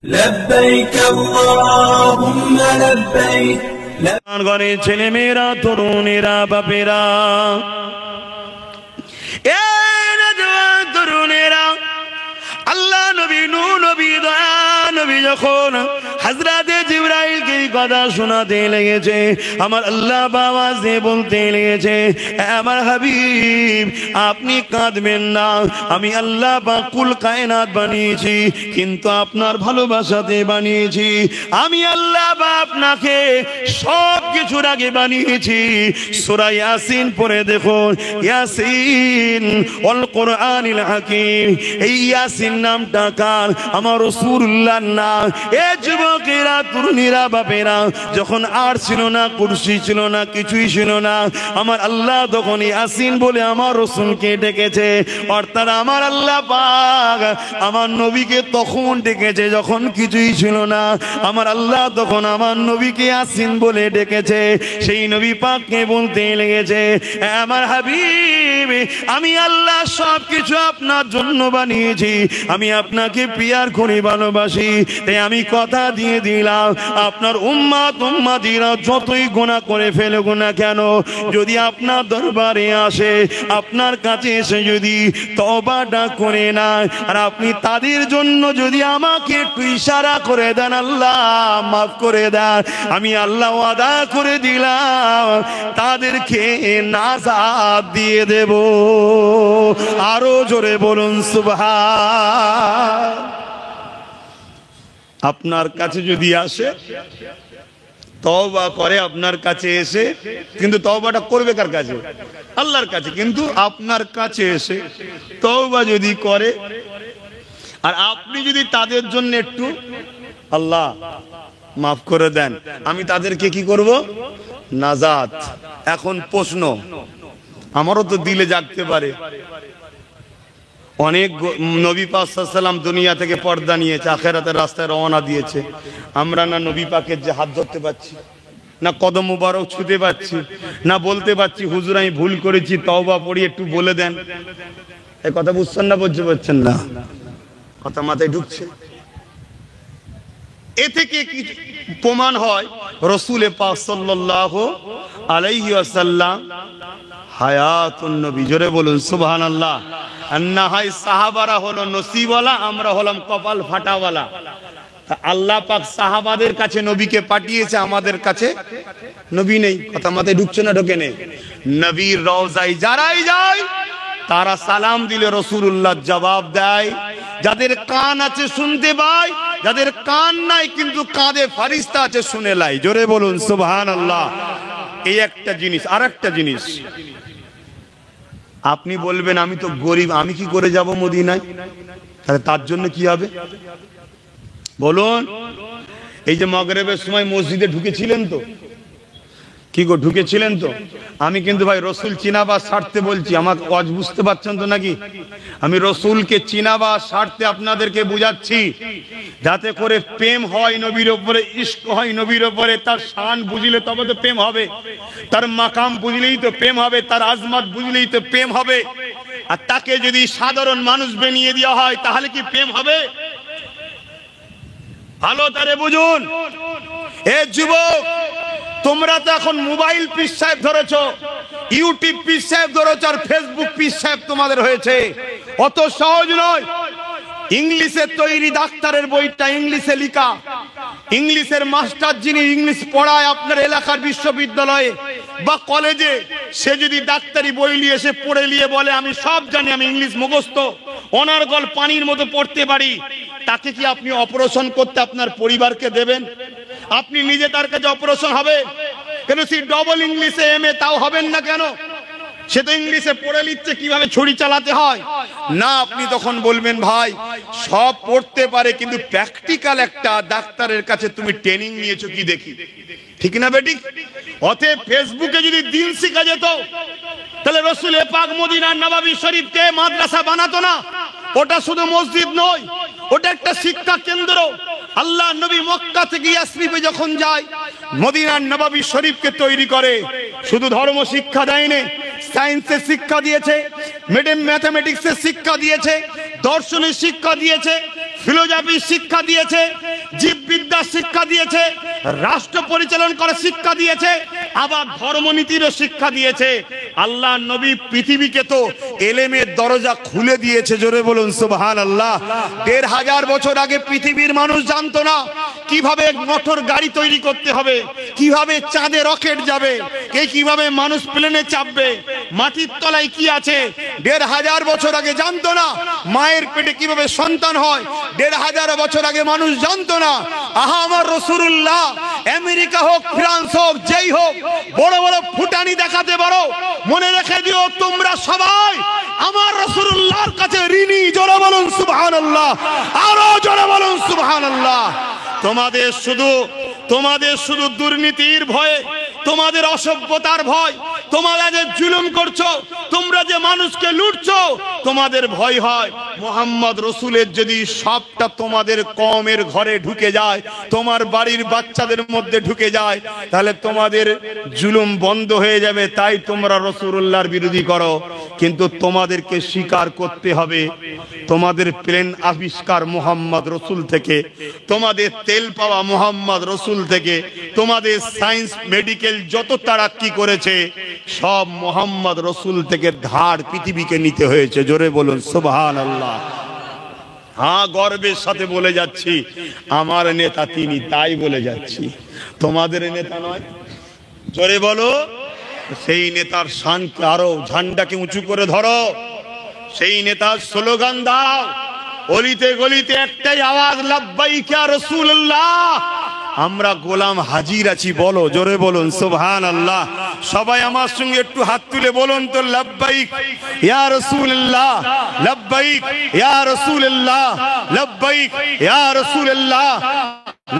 لبيك اللهم لبيك ঘরে ছেলে মেয়েরা তরুণেরা বাপেরা তরুণেরা আল্লাহ নবী নূহ নবী দয়া নবী যখন হযরতে জিবরাইলকে কথা শোনাতে লেগেছে, আমার আল্লাহ আওয়াজ দিয়ে বলতে লেগেছে, আমার হাবিব আপনি কাঁদবেন না, আমি আল্লাহ পাক কুল কায়নাত বানিয়েছি কিন্তু আপনার ভালোবাসাতে বানিয়েছি। আমি আল্লাহ পাক আপনাকে সব কিছুর আগে বানিয়েছি। সূরা ইয়াসিন পড়ে দেখুন, ইয়াসিন ওয়াল কোরআনিল হাকিম। এই ইয়াসিন নামটা কার? আমার রাসূলুল্লাহর নাম। এ যুবকেরা তরুণীরা বাপেরা, যখন আর ছিল না, কুরসি ছিল না, কিছুই ছিল না, আমার আল্লাহ তখন ইয়াসিন বলে আমার রাসূলকে ডেকেছে। অর্থাৎ আমার আল্লাহ পাক আমার নবীকে তখন ডেকেছে যখন কিছুই ছিল না। আমার আল্লাহ তখন আমার নবীকে ইয়াসিন বলে ডেকেছে। সেই নবী পাককে বলতে লেগেছে, আমার হাবিব আমি আল্লাহ সব কিছু আপনার জন্য বানিয়েছি, আমি আপনাকে প্রিয়ার করে ভালোবাসি। তাই আমি কথা দিয়ে দিলাম, আপনার উম্মত উম্মতিরা যতই গুনাহ করে ফেলুক না কেন, যদি আপনার দরবারে আসে, আপনার কাছে এসে যদি তওবাটা করে না, আর আপনি তাদের জন্য যদি আমাকে একটু ইশারা করে দেন, আল্লাহ মাফ করে দেন, আমি আল্লাহ ওয়াদা করে দিলাম তাদেরকে নাজাত দিয়ে দেব। আরো জোরে বলুন সুবহান। আপনার কাছে যদি আসে, তওবা করে আপনার কাছে এসে, কিন্তু তওবাটা করবে কার কাছে? আল্লাহর কাছে। কিন্তু আপনার কাছে এসে তওবা যদি করে, আর আপনি যদি তাদের জন্য একটু আল্লাহ মাফ করে দেন, আমি তাদেরকে কি করব? নাজাত। এখন প্রশ্ন আমারও তো দিলে জাগতে পারে, অনেক নবী পাক সাল্লাল্লাহু আলাইহি ওয়াসাল্লাম দুনিয়া থেকে পর্দা নিয়েছে, আখিরাতের রাস্তায় রওনা দিয়েছে। আমরা না নবী পাকের যে হাত ধরতে পারছি, না কদম মুবারক ছুঁতে পারছি, না বলতে পারছি হুজুর আমি ভুল করেছি, তওবা পড়ি একটু বলে দেন। এই কথা বুঝছেন না? বুঝতে পারছেন না? কথা মাথায় ঢুকছে? এ থেকে কি প্রমাণ হয়? রাসূল পাক সাল্লাল্লাহু আলাইহি ওয়াসাল্লাম হায়াতুন নবী। জোরে বলুন সুবহানাল্লাহ। না হয় সাহাবারা হলো নসিবওয়ালা, আমরা হলাম কপাল ফাটাওয়ালা। আল্লাহ পাক সাহাবাদের কাছে নবীকে পাঠিয়েছে, আমাদের কাছে নবী নেই। কথা মাথায় ঢুকছে না? ঢোকে নেই। নবীর রওজায় যারাই যায় তারা সালাম দিলে রাসূলুল্লাহ জবাব দেয়। যাদের কান আছে শুনতে পায়, যাদের কান নাই কিন্তু কাঁধে ফেরেশতা আছে শুনে লাই। জোরে বলুন সুবহানাল্লাহ। এই একটা জিনিস। আর একটা জিনিস, আপনি বলবেন আমি তো গরিব, আমি কি করে যাব মদিনায়? তাহলে তার জন্য কি হবে বলুন? এই যে মাগরিবের সময় মসজিদে ঢুকেছিলেন তো, কি গো ঢুকেছিলেন তো? আমি কিন্তু ভাই রসুল চিনাবার স্বার্থে বলছি, আমার ওয়াজ বুঝতে পারছেন তো নাকি? আমি রসুলকে চিনাবার স্বার্থে আপনাদেরকে বুঝাচ্ছি, যাতে করে প্রেম হয় নবীর উপরে, ইশক হয় নবীর উপরে। তার শান বুঝলে তবে তো প্রেম হবে, তার মাকাম বুঝলেই তো প্রেম হবে, তার আজমত বুঝলেই তো প্রেম হবে। আর তাকে যদি সাধারণ মানুষ বানিয়ে দেওয়া হয় তাহলে কি প্রেম হবে? ভালো তারে বুঝুন। এ যুবক, তোমরা তো এখন মোবাইল পীর সাহেব ধরেছো, ইউটিউব পীর সাহেব ধরেছো, আর ফেসবুক পীর সাহেব তোমাদের হয়েছে। অত সহজ নয়। ইংলিশের তৈরি ডাক্তারের বইটা ইংলিশে লেখা, ইংলিশের মাস্টার যিনি ইংলিশ পড়ায় আপনার এলাকার বিশ্ববিদ্যালয়ে বা কলেজে, সে যদি ডাক্তারি বই নিয়ে এসে পড়ে নিয়ে বলে আমি সব জানি, আমি ইংলিশ মুখস্থ, অনার্গল পানির মতো পড়তে পারি, তাকে কি আপনি অপারেশন করতে আপনার পরিবারকে দেবেন? আপনি নিজে তার কাছে অপারেশন হবে কেন? সে ডবল ইংলিশে এমএ, তাও হবেন না কেন? সে তো ইংলিশে পড়ে নিচ্ছে কিভাবে ছুরি চালাতে হয়। না, আপনি তখন বলবেন ভাই সব পড়তে পারে কিন্তু প্র্যাকটিক্যাল একটা ডাক্তারের কাছে তুমি ট্রেনিং নিয়েছো কি দেখি। ঠিক না বেটি? অতএব ফেসবুকে যদি দিন শিখা যেত তাহলে রাসূল পাক মদিনার নববী শরীফকে মাদ্রাসা বানাতো না। ওটা শুধু মসজিদ নয়, ওটা একটা শিক্ষা কেন্দ্র। আল্লাহ নবী মক্কা থেকে ইয়াসরিবে যখন যায়, মদিনার নববী শরীফকে তৈরি করে। শুধু ধর্ম শিক্ষা দেয়নি, সায়েন্সের শিক্ষা দিয়েছে, ম্যাথমেটিক্সের শিক্ষা দিয়েছে, দর্শনের শিক্ষা দিয়েছে, ফিলোসফি শিক্ষা দিয়েছে, জীববিদ্যা শিক্ষা দিয়েছে, রাষ্ট্র পরিচালনা করার শিক্ষা দিয়েছে, আবার ধর্মনীতিরও শিক্ষা দিয়েছে। আল্লাহ নবী পৃথিবীকে তো এলেমের দরজা খুলে দিয়েছে, জোরে বলুন সুবহানাল্লাহ। ১৫০০ বছর আগে পৃথিবীর মানুষ জানতো না কিভাবে মোটর গাড়ি তৈরি করতে হবে, কিভাবে চাঁদে রকেট যাবে, কিভাবে মানুষ প্লেনে চাপবে, মাটির তলায় কি আছে। ১৫০০ বছর আগে জানতো না মায়ের পেটে কিভাবে সন্তান হয়। ১৫০০ বছর আগে মানুষ জানতো না আহা আমার রাসূলুল্লাহ আমেরিকা হোক, ফ্রান্স হোক, যেই হোক, বড় বড় ফুটানি দেখাতে পারো, মনে রেখে দিও তোমরা সবাই আমার রাসূলুল্লাহর কাছে ঋণী। জোরে বলুন সুবহানাল্লাহ, আরো জোরে বলুন সুবহানাল্লাহ। তোমাদের শুধু দুর্নীতির ভয়ে, তোমাদের অসভ্যতার ভয়, তোমরা যে জুলুম করছো, তোমরা যে মানুষকে লুটছো, তোমাদের ভয় হয় মুহাম্মদ রাসূলের যদি সবটা তোমাদের কওমের ঘরে ঢুকে যায়, তোমার বাড়ির বাচ্চাদের মধ্যে ঢুকে যায়, তাহলে তোমাদের জুলুম বন্ধ হয়ে যাবে। তাই তোমরা রাসূলুল্লাহর বিরোধী করো। কিন্তু তোমাদেরকে স্বীকার করতে হবে তোমাদের প্লেন আবিষ্কার মুহাম্মদ রাসূল থেকে, তোমাদের তেল পাওয়া মুহাম্মদ রাসূল থেকে, তোমাদের সায়েন্স মেডিকেল যত তারাক্কি করেছে সব মুহাম্মদ রাসূল থেকে ধার পৃথিবীকে নিতে হয়েছে। জোরে বলুন সুবহানাল্লাহ। হ্যাঁ, গর্বের সাথে বলে যাচ্ছি আমার নেতা তিনি, তাই বলে যাচ্ছি, তোমাদের নেতা নয়। জোরে বলো, সেই নেতার শানকে আরো ঝান্ডাকে উঁচু করে ধরো, সেই নেতার স্লোগান দাও, অলিতে গলিতে একটাই আওয়াজ, লাব্বাইক ইয়া রাসূলুল্লাহ। আমরা গোলাম হাজির আছি, বলো, জোরে বলুন সুবহানাল্লাহ। সবাই আমার সঙ্গে একটু হাত তুলে বলুন তো, লাব্বাইক ইয়া রাসূলুল্লাহ, লাব্বাইক ইয়া রাসূলুল্লাহ, লাব্বাইক ইয়া রাসূলুল্লাহ,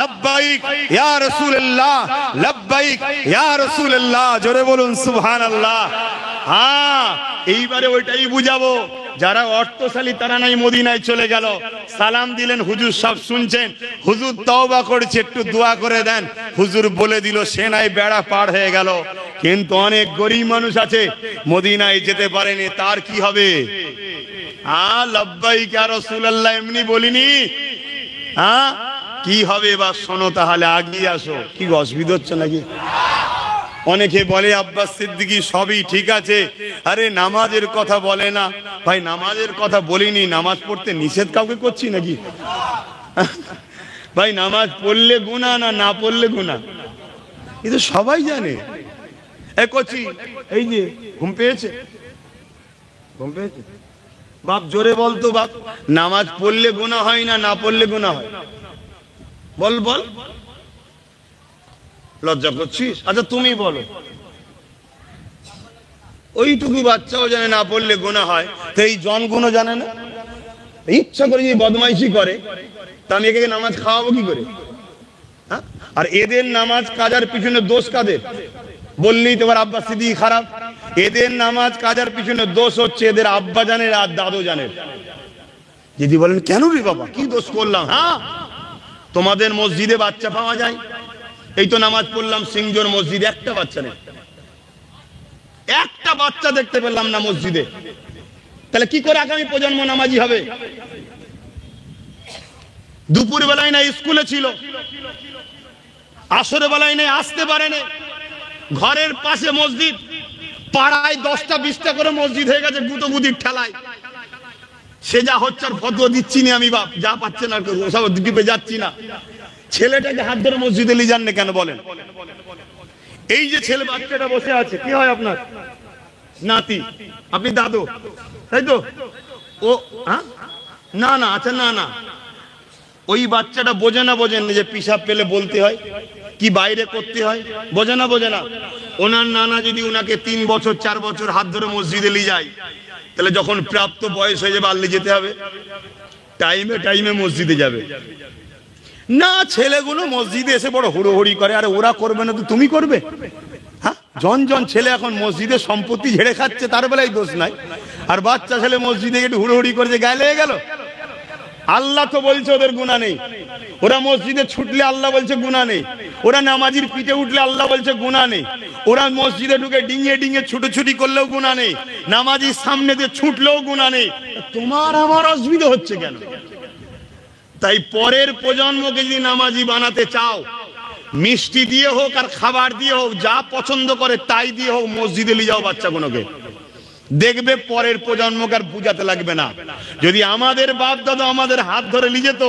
লাব্বাইক ইয়া রাসূলুল্লাহ, লাব্বাইক ইয়া রাসূলুল্লাহ। জোরে বলুন সুবহানাল্লাহ। হ্যাঁ, এইবারে ওইটাই বুঝাবো। যারা অর্থশালী তারা নাই মদিনায় চলে গেল, সালাম দিলেন, হুজুর সব শুনছেন, হুজুর তওবা করেছে, একটু দোয়া করে দেন, হুজুর বলে দিল, সে নাই বেড়া পার হয়ে গেল। কিন্তু অনেক গরিব মানুষ আছে মদিনায় যেতে পারেনি, তার কি হবে? লাব্বাইক ইয়া রাসূলুল্লাহ এমনি বলিনি, কি হবে এবার শোনো, তাহলে আগিয়ে আসো। কি অসুবিধা হচ্ছে নাকি? অনেকে বলে আব্বাস সিদ্দিকী সবই ঠিক আছে, আরে নামাজের কথা বলে না। ভাই নামাজের কথা বলিনি, নামাজ পড়তে নিষেধ কাউকে করছি নাকি? ভাই নামাজ পড়লে গুনাহ না, না পড়লে গুনাহ, এটা সবাই জানে। করছি, এই যে ঘুম পেয়েছে, ঘুম পেয়েছে বাপ, জোরে বলতো বাপ, নামাজ পড়লে গুনাহ হয় না, না পড়লে গুনাহ হয়? বল বল, লজ্জা করছিস? আচ্ছা তুমি বলো। ওইটুকু বাচ্চাও জানে না পড়লে গুনাহ হয়, তো এই জনগুলো জানে না? ইচ্ছা করে যদি বদমাইশি করে, তা আমি একে নামাজ খাওয়াবো কি করে? হ্যাঁ, আর এদের নামাজ কাজার পিছনে দোষ কাদের? বললেই তোমার আব্বাস সিদ্দিকী খারাপ। এদের নামাজ কাজার পিছনে দোষ হচ্ছে এদের আব্বা জানের আর দাদু জানের। যদি বলেন কেন রে বাবা, কি দোষ করলাম? হ্যাঁ, তোমাদের মসজিদে বাচ্চা পাওয়া যায়, এই তো নামাজ পড়লাম সিংজোর মসজিদে, একটা বাচ্চা নেই, একটা বাচ্চা দেখতে পেলাম না মসজিদে। তাহলে কি করে আগামী প্রজন্ম নামাজি হবে? দুপুর বেলায় না স্কুলে ছিল, আসরের বেলায় নেই, আসতে পারে না, ঘরের পাশে মসজিদ, পাড়ায় 10টা 20টা করে মসজিদ হয়ে গেছে গুতোগুতির ঠেলায়। সে যা হচ্ছে আর ফতোয়া দিচ্ছি না আমি, বাপ যা পাচ্ছে না সব দ্বীপে যাচ্ছি না। ছেলেটাকে হাত ধরে মসজিদে নিয়ে যান না কেন বলেন? এই যে ছেলে বাচ্চাটা বসে আছে, কি হয় আপনার? নাতি, আপনি দাদু, তাই তো? ও না না, আচ্ছা না না, ওই বাচ্চাটা বোঝে না, বোঝেন যে পিসাব পেলে বলতে হয়, কি বাইরে করতে হয়, বোঝে না, বোঝে না। ওনার নানা যদি ওনাকে 3 বছর 4 বছর হাত ধরে মসজিদে নিয়ে যায়, তাহলে যখন প্রাপ্ত বয়স হয়ে যাবে আল্লি যেতে হবে, টাইমে টাইমে মসজিদে যাবে না। ছেলেগুলো মসজিদে এসে বড় হুড়োহুড়ি করে, আরে ওরা করবে না তো তুমি করবে? হ্যাঁ, জন ছেলে এখন মসজিদে সম্পত্তি ঝেড়ে খাচ্ছে, তার বেলায় দোষ নাই। আর বাচ্চা ছেলে মসজিদে একটু হুড়োহুড়ি করে যে গায়ে লেগে গেল, আল্লাহ তো বলছে ওদের গুনাহ নেই। ওরা মসজিদে ছুটলে আল্লাহ বলছে গুনাহ নেই, ওরা নামাজির পিঠে উঠলে আল্লাহ বলছে গুনাহ নেই, ওরা মসজিদে ঢুকে ডিঙিয়ে ডিঙিয়ে ছুটোছুটি করলেও গুনাহ নেই, নামাজির সামনে দিয়ে ছুটলেও গুনাহ নেই। তোমার আমার অসুবিধা হচ্ছে কেন? তাই পরের প্রজন্মকে যদি নামাজি বানাতে চাও, মিষ্টি দিয়ে হোক আর খাবার দিয়ে হোক, যা পছন্দ করে তাই দিয়ে হোক, মসজিদে নিয়ে যাও বাচ্চাগুলোকে, দেখবে পরের প্রজন্মকে আর বুঝাতে লাগবে না। যদি আমাদের বাপ দাদা আমাদের হাত ধরে নিয়ে যেত,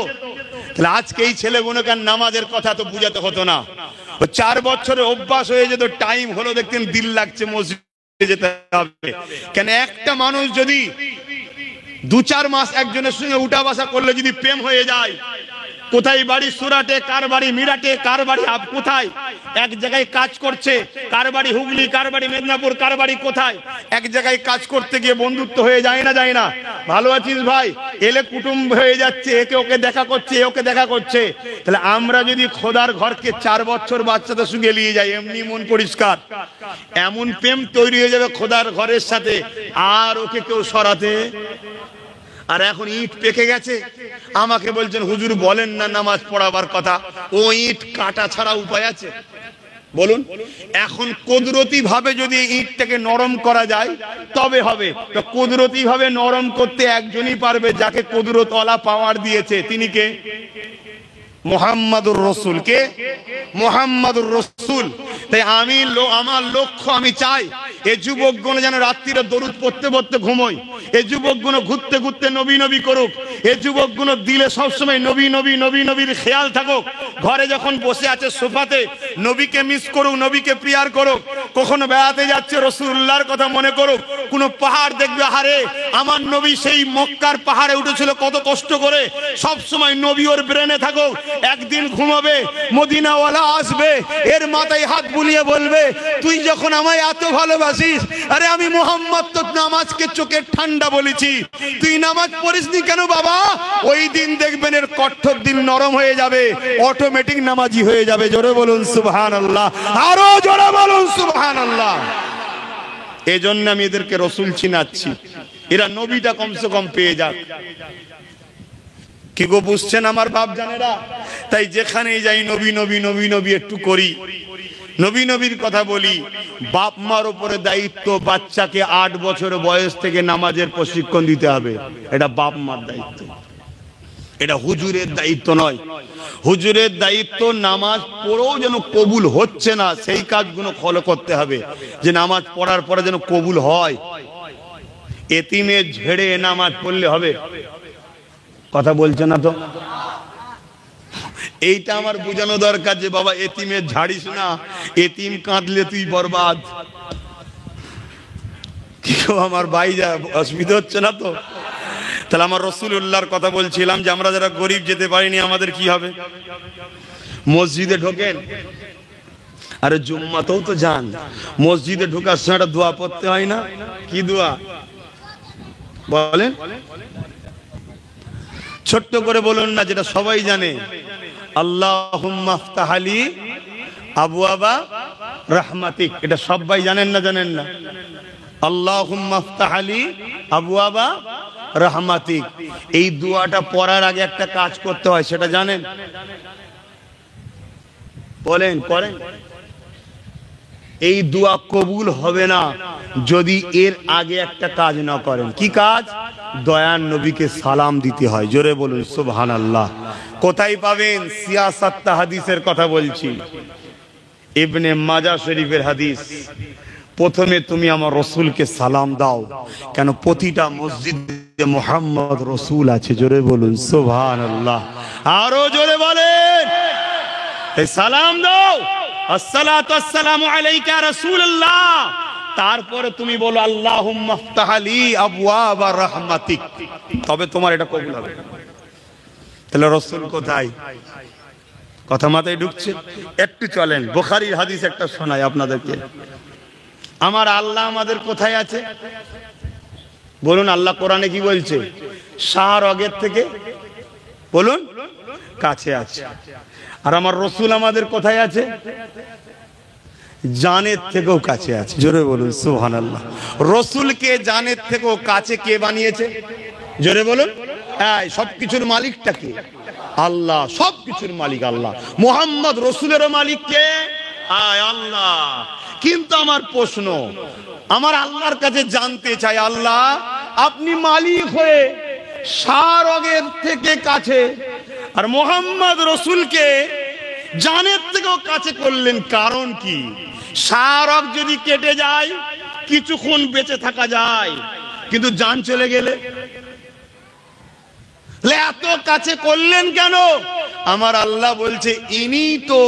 তাহলে আজকে এই ছেলেগুলোকে নামাজের কথা তো বুঝাতে হতো না। 4 বছরের অভ্যাস হয়ে যেত, টাইম হলো দেখতেন দিল লাগছে মসজিদে যেতে হবে। কেন একটা মানুষ যদি 2-4 মাস একজনের সঙ্গে উঠা বসা করলে যদি প্রেম হয়ে যায়, কোথায় বাড়ি সুরাটে, কার বাড়ি মিরাটে, কার বাড়ি কোথায়, এক জায়গায় কাজ করছে, কার বাড়ি হুগলি, কার বাড়ি মেদিনীপুর, কার বাড়ি কোথায়, এক জায়গায় কাজ করতে গিয়ে বন্ধুত্ব হয়ে যায় না, যায় না? ভালো আছিস ভাই, এলে কুটুম্ব হয়ে যাচ্ছে, একে ওকে দেখা করছে, ওকে দেখা করছে। তাহলে আমরা যদি খোদার ঘরকে 4 বছর বাচ্চাদের সঙ্গে নিয়ে যাই, এমনি মন পরিষ্কার, এমন প্রেম তৈরি হয়ে যাবে খোদার ঘরের সাথে, আর ওকে কেউ সরাতে। আর এখন ইট পেকে গেছে, আমাকে বলছেন হুজুর বলেন না নামাজ পড়াবার কথা, ও ইট কাটা ছাড়া উপায় আছে? বলুন। এখন কুদরতি ভাবে যদি ইটটাকে নরম করা যায় তবে হবে। তো কুদরতি ভাবে নরম করতে একজনই পারবে, যাকে কুদরতওয়ালা পাওয়ার দিয়েছে। তিনি কে? মুহাম্মাদুর রাসূল। কে? মুহাম্মাদুর রাসূল। তাই আমার লক্ষ্য, আমি চাই এই যুবকগণ যেন রাত্রিরে দরুদ পড়তে পড়তে ঘুমোয়, এই যুবকগণ ঘুরতে ঘুরতে নবী নবী করুক, এই যুবকগণ দিলে সবসময় নবী নবী নবী নবীর খেয়াল থাকুক, ঘরে যখন বসে আছে সোফাতে নবীকে মিস করুক, নবীকে প্রিয়ার করুক, কখনো বেড়াতে যাচ্ছে রাসূলুল্লাহর কথা মনে করুক, কোনো পাহাড় দেখবে, হারে আমার নবী সেই মক্কার পাহাড়ে উঠেছিল কত কষ্ট করে, সব সময় নবী ওর ব্রেনে থাকুক। একদিন ঘুমাবে, মদিনাওয়ালা আসবে, এর মাথায় হাত বুলিয়ে বলবে, তুই যখন আমায় এত ভালোবাসিস, আরে আমি মুহাম্মদ তো নামাজকে চোখের ঠান্ডা বলেছি, তুই নামাজ পড়িসনি কেন বাবা? ওই দিন দেখবেন এর কঠোর দিল নরম হয়ে যাবে, অটোমেটিক নামাজি হয়ে যাবে। জোরে বলুন সুবহানাল্লাহ, আরো জোরে বলুন সুবহানাল্লাহ। এই জন্য আমি এদেরকে রসুল চিনাচ্ছি, এরা নবীটা কমসে কম পেয়ে যাক। কি গো বুঝছেন আমার বাপ জানেরা? তাই যেখানেই যাই নবী নবী নবী নবী একটু করি, নবী নবীর কথা বলি। বাপ মার উপরে দায়িত্ব, বাচ্চাকে 8 বছর বয়স থেকে নামাজের প্রশিক্ষণ দিতে হবে, এটা বাপ মার দায়িত্ব, এটা হুজুরের দায়িত্ব নয়। হুজুরের দায়িত্ব নামাজ পড়েও যেন কবুল হচ্ছে না সেই কাজগুলো ফলো করতে হবে, যে নামাজ পড়ার পরে যেন কবুল হয়। এতিমের ঝেড়ে নামাজ পড়লে হবে? কথা বলছে না তো। এইটা আমার বোঝানো দরকার যে বাবা এতিমের ঝাড়িস না, এতিম কাঁদলে তুই বরবাদ। কি আমার ভাই, যা অসুবিধা হচ্ছে না তো? তাহলে আমার রাসূলুল্লাহর কথা বলছিলাম যে আমরা যারা গরিব যেতে পারিনি আমাদের কি হবে? মসজিদে ঢোকেন, আরে জুম্মাতেও তো যান, মসজিদে ঢোকার সময় একটা দোয়া পড়তে হয় না? কি দোয়া বলেন? ছোট্ট করে বলুন না, যেটা সবাই জানে, আল্লাহুম্মা আফতাহ লি আবওয়াবা রাহমাতিক। এটা সবাই জানেন না? জানেন না? আল্লাহুম্মা আফতাহ লি আবওয়াবা রাহমাতিক। এই দোয়াটা পড়ার আগে একটা কাজ করতে হয়, সেটা জানেন? বলেন, করেন? এই দোয়া কবুল হবে না যদি এর আগে একটা কাজ না করেন। কি কাজ? দয়ার নবীকে সালাম দিতে হয়। জোরে বলুন সুবহানাল্লাহ। কোথায় পাবেন? সিয়াসাত হাদিসের কথা বলছি, ইবনে মাজাহ শরীফের হাদিস। প্রথমে তুমি আমার রাসূলকে সালাম দাও, কেন প্রতিটা মসজিদে মুহাম্মদ রাসূল আছে। জোরে বলুন সুবহানাল্লাহ, আরো জোরে বলেন। এই সালাম দাও, আসসালাতু আসসালামু আলাইকা রাসূলুল্লাহ, তারপরে তুমি বলো আল্লাহুম্মা আফতাহ লি আবওয়াবা রাহমাতিক, তবে তোমার এটা কবুল হবে। তাহলে রাসূল কোথায়? কথা মাথায় ঢুকছে? একটু চলেন, বুখারীর হাদিস একটা শোনাই আপনাদেরকে। আমার আল্লাহ আমাদের কোথায় আছে বলুন? আল্লাহ কোরআনে কি বলছে? শাহরগের থেকে বলুন কাছে আছে। আর আমার রাসূল আমাদের কোথায় আছে? জানের থেকেও কাছে আছে। জোরে বলুন সুবহানাল্লাহ। রাসূলকে জানের থেকেও কাছে কে বানিয়েছে? জোরে বলুন। এই সবকিছুর মালিকটা কে? আল্লাহ। সবকিছুর মালিক আল্লাহ। মুহাম্মদ রাসূলের মালিক কে? আল্লাহ। কিন্তু আমার প্রশ্ন, আমার আল্লাহর কাছে জানতে চাই, আল্লাহ আপনি মালিক হয়ে শাহরগের থেকে কাছে, আর মোহাম্মদ রসুলকে জানের থেকেও কাছে করলেন। কারণ কি? শাহরগ যদি কেটে যায় কিছুক্ষণ বেঁচে থাকা যায়, কিন্তু জান চলে গেলে এত কাছে করলেন কেন? আমার আল্লাহ বলছে ইনি তো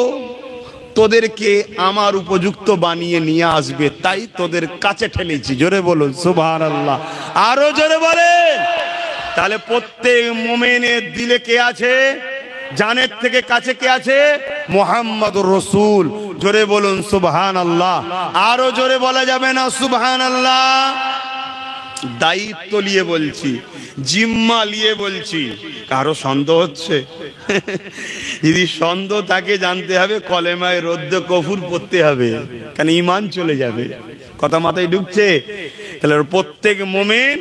তোদেরকে আমার উপযুক্ত বানিয়ে নিয়ে আসবে, তাই তোদের কাছে ঠেলেছি। জোরে বলুন সুবহানাল্লাহ, আরো জোরে বলেন। তাহলে প্রত্যেক মুমিনের দিলে কে আছে? জানের থেকে কাছে কে আছে? মুহাম্মদুর রাসূল। জোরে বলুন সুবহানাল্লাহ, আরো জোরে বলা যাবে না সুবহানাল্লাহ? দায়িত্ব নিয়ে বলছি, জিম্মা নিয়ে বলছি। কারো সন্দেহ হচ্ছে? যদি সন্দেহ থাকে জানতে হবে কলেমায় রদ্দ কফুর পড়তে হবে, কারণ ঈমান চলে যাবে। কথা মাথায় ঢুকছে? তাহলে প্রত্যেক মুমিন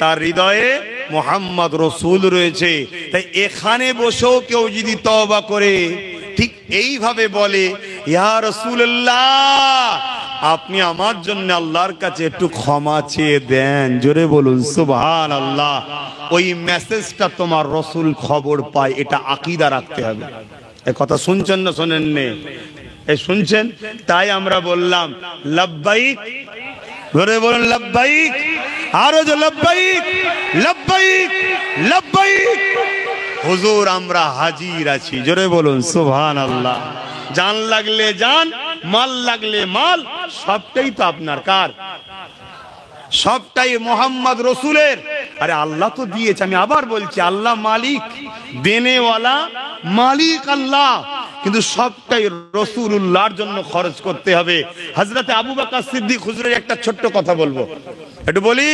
তার হৃদয়ে মুহাম্মদ রাসূল রয়েছে। তাই এখানে বসেও কেউ যদি তওবা করে ঠিক এইভাবে বলে, ইয়া রাসূলুল্লাহ আপনি আমার জন্য আল্লাহর কাছে একটু ক্ষমা চেয়ে দেন, জোরে বলুন সুবহানাল্লাহ, ওই মেসেজটা তোমার রাসূল খবর পায়। এটা আকীদা রাখতে হবে। এই কথা শুনছেন না শোনেন নে? এই শুনছেন? তাই আমরা বললাম লাব্বাইক, জোরে বলুন লাব্বাইক, আরো জোরে লাব্বাইক লাব্বাইক লাব্বাইক। হুজুর আমরা হাজির আছি, জোরে বলুন সুবহানাল্লাহ। জান লাগলে জান, মাল লাগলে মাল, সবটাই তো আপনার। কার? সবটাই মোহাম্মদ রসুলের। আরে আল্লাহ তো দিয়েছে, আমি আবার বলছি আল্লাহ মালিক, দেনেওয়ালা মালিক আল্লাহ, কিন্তু সবটাই রসুলুল্লাহর জন্য খরচ করতে হবে। হযরতে আবু বকর সিদ্দিক হুজুরের একটা ছোট্ট কথা বলবো, একটু বলি।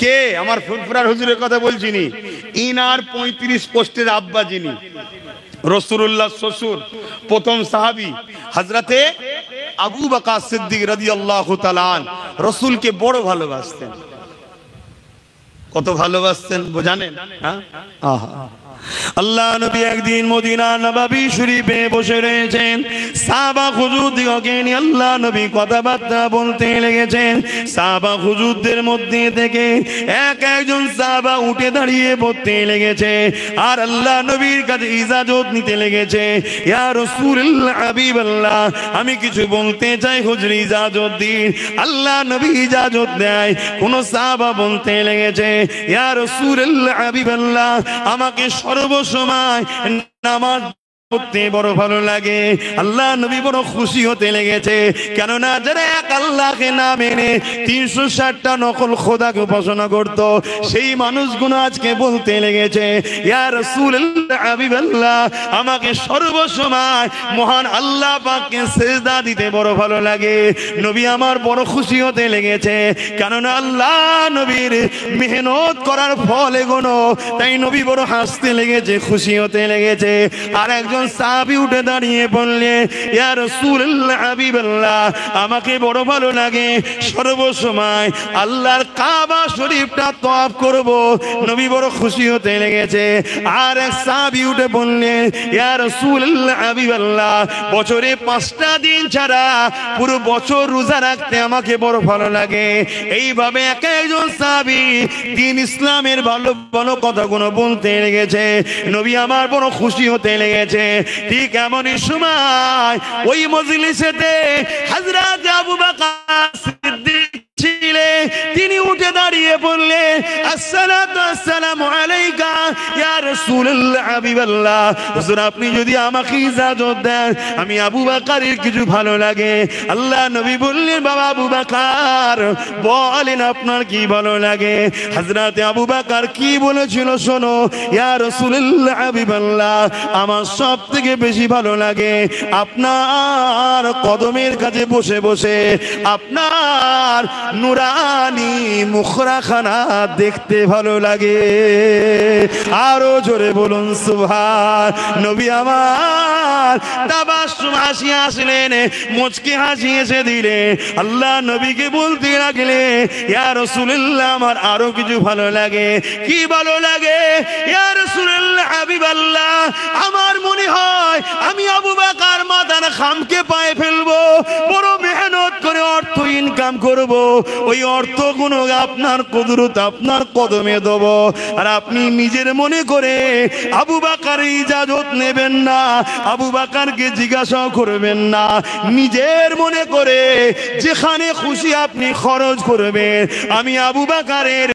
কে? আমার ফুরফুরার হুজুরের কথা বলছিনি, ইনার 35 পোস্টের আব্বা যিনি, রাসূলুল্লাহ শ্বশুর, প্রথম সাহাবী হযরতে আবু বকর সিদ্দিক রাদিয়াল্লাহু তাআলা রাসূলকে বড় ভালোবাসতেন। কত ভালোবাসতেন জানেন? হ্যাঁ, আহা। আল্লাহ নবী একদিন মদিনা নববী শরীফে বসে রয়েছেন, সাহাবা হুজুরদিগকে নিয়ে আল্লাহ নবী কথাবার্তা বলতে লেগেছেন। সাহাবা হুজুরদের মধ্যে থেকে একজন সাহাবা উঠে দাঁড়িয়ে বলতে লেগেছে, আর আল্লাহ নবীর কাছে ইজাজত নিতে লেগেছে। ইয়া রাসূলুল্লাহ হাবিবাল্লাহ, আমি কিছু বলতে চাই, হুজুর ইজাজত দিন। আল্লাহ নবী ইজাজত দেয়। কোন সাহাবা বলতে লেগেছে, ইয়া রাসূলুল্লাহ হাবিবাল্লাহ, আমাকে সর্বসময় নামাজ পড়তে বড় ভালো লাগে। আল্লাহ নবী বড় খুশি হতে লেগেছে, কেননা যারা এক আল্লাহকে না মেনে 360টা নকল খোদাকে উপাসনা করত, সেই মানুষগুলো আজকে বলতে লেগেছে, ইয়া রাসূলুল্লাহ হাবিবাল্লাহ, আমাকে সর্বসময় মহান আল্লাহ পাককে সিজদা দিতে বড় ভালো লাগে। নবী আমার বড় খুশি হতে লেগেছে, কেননা আল্লাহ নবীর মেহনত করার ফল এগুলো। তাই নবী বড় হাসতে লেগেছে, খুশি হতে লেগেছে। আর একজন সাহাবী উঠে দাঁড়িয়ে বললেন, ইয়া রাসূলুল্লাহ হাবিবাল্লাহ, আমাকে বড় ভালো লাগে সর্বসময় আল্লাহর কাবা শরীফটা তওয়াফ করব। নবী বড় খুশি হতে লেগেছে। আর এক সাহাবী উঠে বললেন, ইয়া রাসূলুল্লাহ হাবিবাল্লাহ, বছরে 5টা দিন ছাড়া পুরো বছর রোজা রাখতে আমাকে বড় ভালো লাগে। এইভাবে এক একজন সাহাবী দ্বীন ইসলামের ভালো ভালো কথাগুলো বলতে লেগেছে। নবী আমার বড় খুশি হতে লেগেছে। ঠিক এমনই সময় ওই মজলিসেতে হযরত আবু বকর সিদ্দিক ছিলেন। তিনি উঠে দাঁড়িয়ে বললেন, আসসালাতু আসসালামু আলাইকা ইয়া রাসূলুল্লাহ হাবিবাল্লাহ, হুজুর আপনি যদি আমাকে ইজাজত দেন, আমি আবু বকরের কিছু ভালো লাগে। আল্লাহ নবী বললেন, বাবা আবু বকর বলেন আপনার কি ভালো লাগে। হযরত আবু বকর কি বলেছিল শোনো, ইয়া রাসূলুল্লাহ হাবিবাল্লাহ, আমার সব থেকে বেশি ভালো লাগে আপনার কদমের কাছে বসে বসে আপনার নুরানি মুখরাখানা দেখতে ভালো লাগে। আরো জোরে বলুন সুবহান। নবী আমার তাবাসসুম হাসি আসলেন, মুচকি হাসি এসে দিলেন। আল্লাহ নবীকে বলতে লাগলেন, ইয়া রাসূলুল্লাহ আমার আরো কিছু ভালো লাগে। কি ভালো লাগে? ইয়া রাসূলুল্লাহ হাবিবাল্লাহ, আমার মনে হয় আমি আবু বকর মাদার খামকে পায়ে ফেলবো। বড় মেহনত করে অর্থ ইনকাম করে করব, ওই অর্থগুলো আপনার কুদরত আপনার কদমে দেব। আর আপনি নিজের মনে করে আবু বকরের ইজাজত নেবেন না, আবু বকরকে জিজ্ঞাসা করবেন না, নিজের মনে করে যেখানে খুশি আপনি খরচ করবেন। আমি আবু বকরের